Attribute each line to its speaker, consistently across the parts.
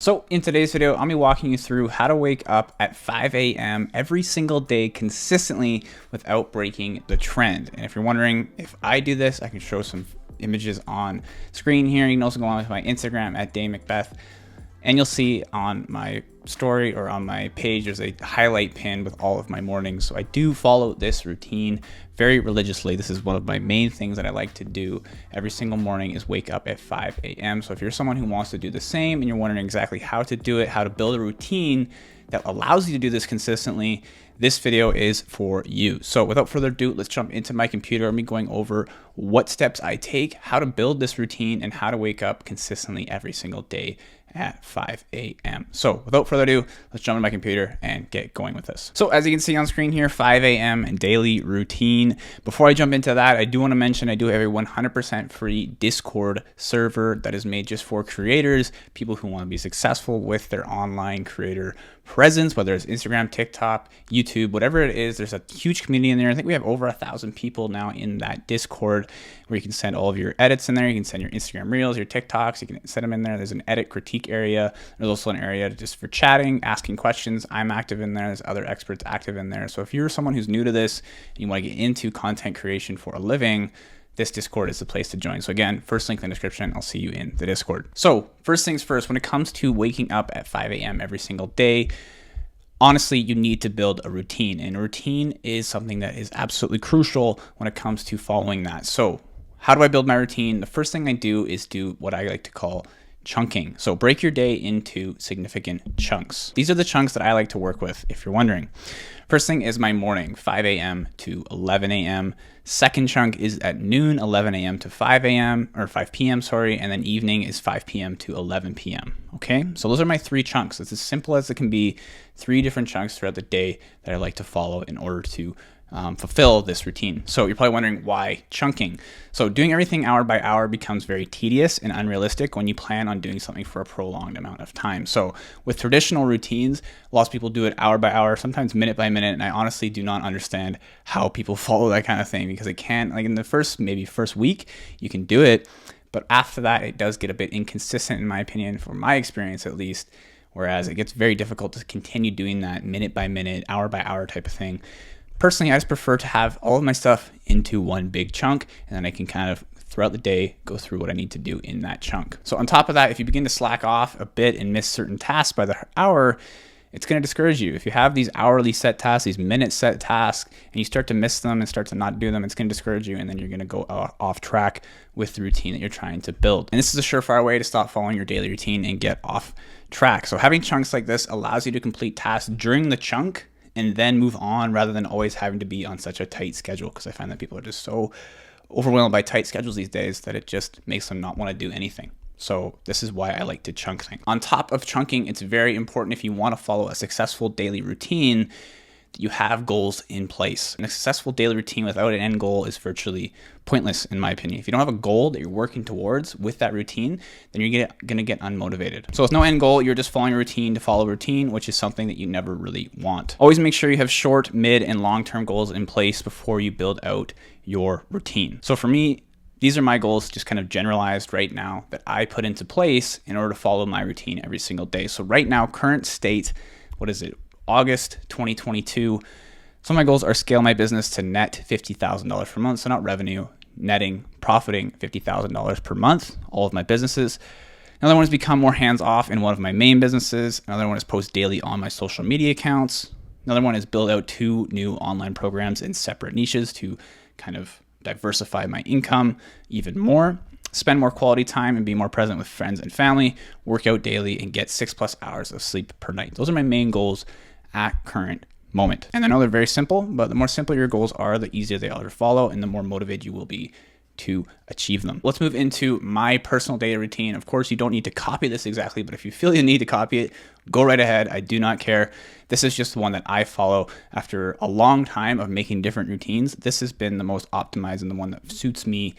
Speaker 1: So in today's video, I'll be walking you through how to wake up at 5 a.m. every single day consistently without breaking the trend. And if you're wondering if I do this, I can show some images on screen here. You can also go on with my Instagram at daymcbeth, and you'll see on my story or on my page, there's a highlight pin with all of my mornings. So I do follow this routine very religiously. This is one of my main things that I like to do every single morning is wake up at 5 a.m. So if you're someone who wants to do the same and you're wondering exactly how to do it, how to build a routine that allows you to do this consistently, this video is for you. So without further ado, let's jump into my computer. I'm going over what steps I take, how to build this routine, and how to wake up consistently every single day at 5 a.m. So without further ado, let's jump on my computer and get going with this. So as you can see on screen here, 5 a.m. and daily routine. Before I jump into that, I do want to mention I do have a 100% free Discord server that is made just for creators, people who want to be successful with their online creator presence, whether it's Instagram, TikTok, YouTube, whatever it is. There's a huge community in there. I think we have over 1,000 people now in that Discord where you can send all of your edits in there. You can send your Instagram reels, your TikToks, you can send them in there. There's an edit critique area. There's also an area just for chatting, asking questions. I'm active in there. There's other experts active in there. So if you're someone who's new to this and you want to get into content creation for a living, this Discord is the place to join. So again, first link in the description, I'll see you in the Discord. So first things first, when it comes to waking up at 5 a.m. every single day, honestly, you need to build a routine, and a routine is something that is absolutely crucial when it comes to following that. So how do I build my routine? The first thing I do is do what I like to call chunking. So break your day into significant chunks. These are the chunks that I like to work with, if you're wondering. First thing is my morning, 5 a.m. to 11 a.m. Second chunk is at noon, 11 a.m. to 5 a.m. or 5 p.m. sorry, and then evening is 5 p.m. to 11 p.m. Okay, so those are my three chunks. It's as simple as it can be. Three different chunks throughout the day that I like to follow in order to fulfill this routine. So you're probably wondering why chunking. So doing everything hour by hour becomes very tedious and unrealistic when you plan on doing something for a prolonged amount of time. So with traditional routines, lots of people do it hour by hour, sometimes minute by minute, and I honestly do not understand how people follow that kind of thing, because it can, like in the first week, you can do it, but after that, it does get a bit inconsistent in my opinion, from my experience at least, whereas it gets very difficult to continue doing that minute by minute, hour by hour type of thing. Personally, I just prefer to have all of my stuff into one big chunk, and then I can kind of throughout the day go through what I need to do in that chunk. So on top of that, if you begin to slack off a bit and miss certain tasks by the hour, it's going to discourage you. If you have these hourly set tasks, these minute set tasks, and you start to miss them and start to not do them, it's going to discourage you, and then you're going to go off track with the routine that you're trying to build. And this is a surefire way to stop following your daily routine and get off track. So having chunks like this allows you to complete tasks during the chunk and then move on, rather than always having to be on such a tight schedule, because I find that people are just so overwhelmed by tight schedules these days that it just makes them not want to do anything. So this is why I like to chunk things. On top of chunking, it's very important, if you want to follow a successful daily routine, that you have goals in place. And a successful daily routine without an end goal is virtually pointless, in my opinion. If you don't have a goal that you're working towards with that routine, then you're going to get unmotivated. So with no end goal, you're just following a routine to follow a routine, which is something that you never really want. Always make sure you have short, mid, and long-term goals in place before you build out your routine. So for me, these are my goals, just kind of generalized right now, that I put into place in order to follow my routine every single day. So right now, current state, what is it? August 2022. Some of my goals are scale my business to net $50,000 per month. So not revenue, profiting $50,000 per month, all of my businesses. Another one is become more hands-off in one of my main businesses. Another one is post daily on my social media accounts. Another one is build out 2 new online programs in separate niches to kind of diversify my income even more. Spend more quality time and be more present with friends and family. Work out daily and get 6+ hours of sleep per night. Those are my main goals at current moment. And I know they're very simple, but the more simple your goals are, the easier they are to follow and the more motivated you will be to achieve them. Let's move into my personal daily routine. Of course, you don't need to copy this exactly, but if you feel you need to copy it, go right ahead. I do not care. This is just the one that I follow after a long time of making different routines. This has been the most optimized and the one that suits me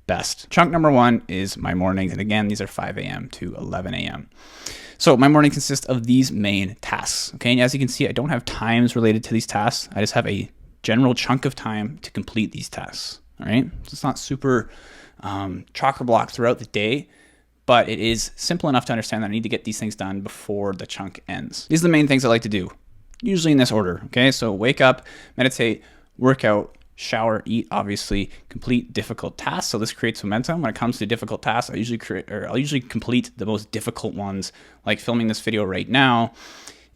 Speaker 1: best. Chunk number 1 is my mornings. And again, these are 5 a.m. to 11 a.m. So my morning consists of these main tasks. Okay, and as you can see, I don't have times related to these tasks. I just have a general chunk of time to complete these tasks. All right, so it's not super chock-a-block throughout the day, but it is simple enough to understand that I need to get these things done before the chunk ends. These are the main things I like to do, usually in this order, okay? So wake up, meditate, workout, shower, eat, obviously, complete difficult tasks. So this creates momentum. When it comes to difficult tasks, I'll usually complete the most difficult ones, like filming this video right now,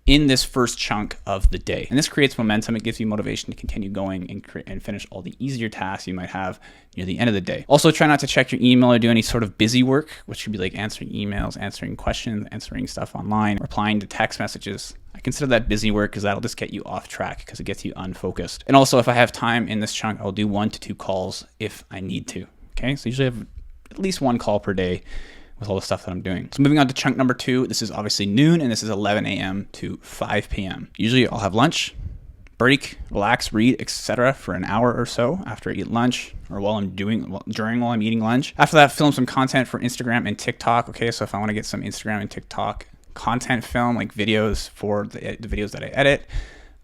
Speaker 1: in this first chunk of the day. And this creates momentum. It gives you motivation to continue going and finish all the easier tasks you might have near the end of the day. Also, try not to check your email or do any sort of busy work, which could be like answering emails, answering questions, answering stuff online, replying to text messages. I consider that busy work because that'll just get you off track because it gets you unfocused. And also, if I have time in this chunk, I'll do 1 to 2 calls if I need to. Okay, so usually I have at least 1 call per day with all the stuff that I'm doing. So moving on to chunk number 2, this is obviously noon and this is 11 a.m. to 5 p.m. Usually I'll have lunch, break, relax, read, etc. for an hour or so after I eat lunch or while I'm eating lunch. After that, film some content for Instagram and TikTok. Okay, so if I want to get some Instagram and TikTok content film, like videos for the videos that I edit,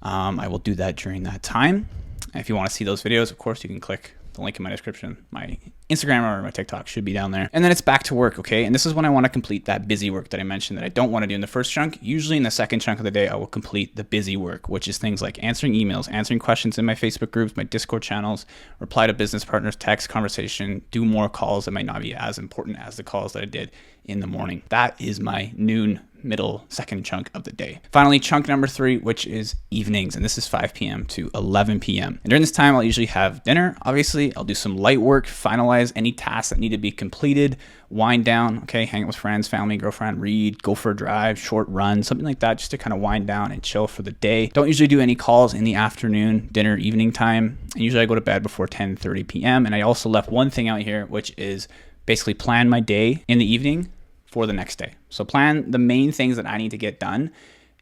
Speaker 1: I will do that during that time. And if you want to see those videos, of course, you can click the link in my description. My Instagram or my TikTok should be down there. And then it's back to work, okay? And this is when I want to complete that busy work that I mentioned that I don't want to do in the first chunk. Usually in the second chunk of the day, I will complete the busy work, which is things like answering emails, answering questions in my Facebook groups, my Discord channels, reply to business partners, text conversation, do more calls that might not be as important as the calls that I did in the morning. That is my noon middle second chunk of the day. Finally, chunk number 3, which is evenings, and this is 5 p.m. to 11 p.m. And during this time, I'll usually have dinner. Obviously, I'll do some light work, finalize any tasks that need to be completed, wind down, okay, hang out with friends, family, girlfriend, read, go for a drive, short run, something like that, just to kind of wind down and chill for the day. Don't usually do any calls in the afternoon, dinner, evening time. And usually I go to bed before 10:30 p.m. And I also left one thing out here, which is basically plan my day in the evening for the next day. So plan the main things that I need to get done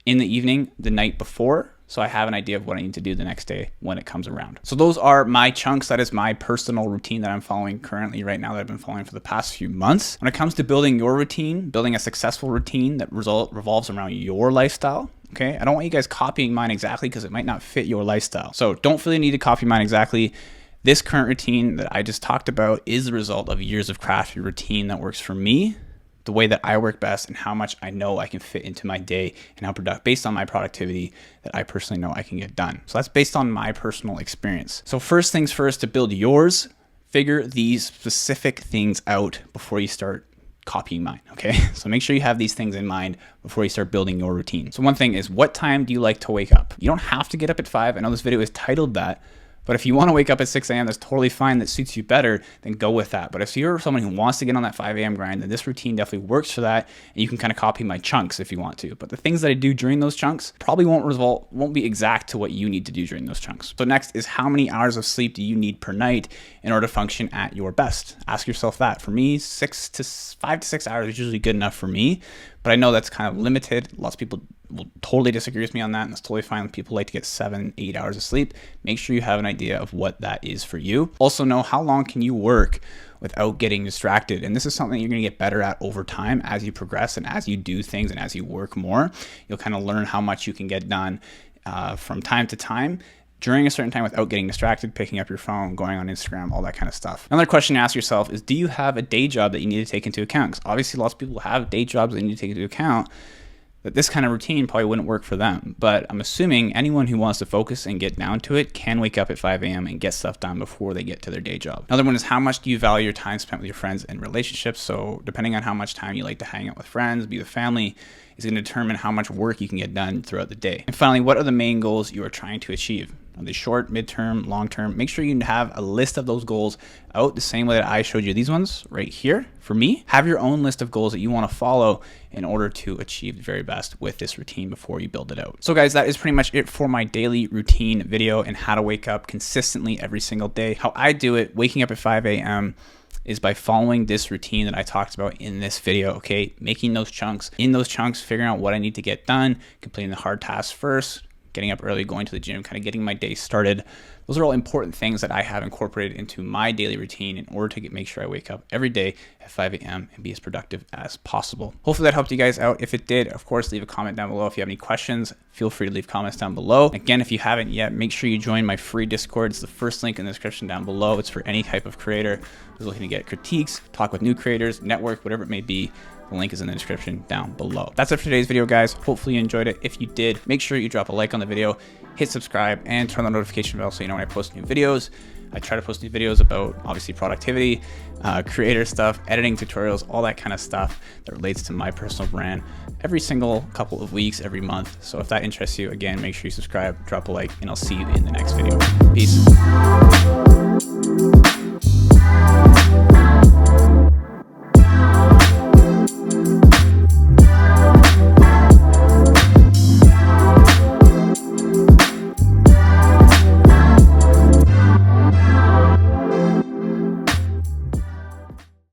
Speaker 1: in the evening, the night before, so I have an idea of what I need to do the next day when it comes around. So those are my chunks. That is my personal routine that I'm following currently right now, that I've been following for the past few months. When it comes to building your routine, building a successful routine that revolves around your lifestyle, okay? I don't want you guys copying mine exactly because it might not fit your lifestyle. So don't feel the need to copy mine exactly. This current routine that I just talked about is the result of years of crafty routine that works for me, the way that I work best, and how much I know I can fit into my day, and how based on my productivity that I personally know I can get done. So that's based on my personal experience. So first things first, to build yours, figure these specific things out before you start copying mine, okay? So make sure you have these things in mind before you start building your routine. So one thing is, what time do you like to wake up? You don't have to get up at 5. I know this video is titled that, but if you want to wake up at 6 a.m., that's totally fine. That suits you better, then go with that. But if you're someone who wants to get on that 5 a.m. grind, then this routine definitely works for that. And you can kind of copy my chunks if you want to. But the things that I do during those chunks probably won't be exact to what you need to do during those chunks. So next is, how many hours of sleep do you need per night in order to function at your best? Ask yourself that. For me, 5 to 6 hours is usually good enough for me. But I know that's kind of limited. Lots of people will totally disagree with me on that, and that's totally fine. People like to get 7-8 hours of sleep. Make sure you have an idea of what that is for you. Also know, how long can you work without getting distracted? And this is something you're going to get better at over time as you progress and as you do things and as you work more. You'll kind of learn how much you can get done from time to time during a certain time without getting distracted, picking up your phone, going on Instagram, all that kind of stuff. Another question to ask yourself is, do you have a day job that you need to take into account? Because obviously lots of people have day jobs that you need to take into account, that this kind of routine probably wouldn't work for them. But I'm assuming anyone who wants to focus and get down to it can wake up at 5 a.m. and get stuff done before they get to their day job. Another one is, how much do you value your time spent with your friends and relationships? So depending on how much time you like to hang out with friends, be with family, is going to determine how much work you can get done throughout the day. And finally, what are the main goals you are trying to achieve? Are they short, midterm, long term? Make sure you have a list of those goals out the same way that I showed you these ones right here. For me, have your own list of goals that you want to follow in order to achieve the very best with this routine before you build it out. So guys, that is pretty much it for my daily routine video and how to wake up consistently every single day. How I do it, waking up at 5 a.m. is by following this routine that I talked about in this video, okay? Making those chunks. In those chunks, figuring out what I need to get done, completing the hard tasks first, getting up early, going to the gym, kind of getting my day started. Those are all important things that I have incorporated into my daily routine in order to make sure I wake up every day at 5 a.m. and be as productive as possible. Hopefully that helped you guys out. If it did, of course, leave a comment down below. If you have any questions, feel free to leave comments down below. Again, if you haven't yet, make sure you join my free Discord. It's the first link in the description down below. It's for any type of creator who's looking to get critiques, talk with new creators, network, whatever it may be. The link is in the description down below. That's it for today's video, guys. Hopefully you enjoyed it. If you did, make sure you drop a like on the video, hit subscribe, and turn on the notification bell so you know when I post new videos. I try to post new videos about obviously productivity, creator stuff, editing tutorials, all that kind of stuff that relates to my personal brand every single couple of weeks, every month. So if that interests you, again, make sure you subscribe, drop a like, and I'll see you in the next video. Peace.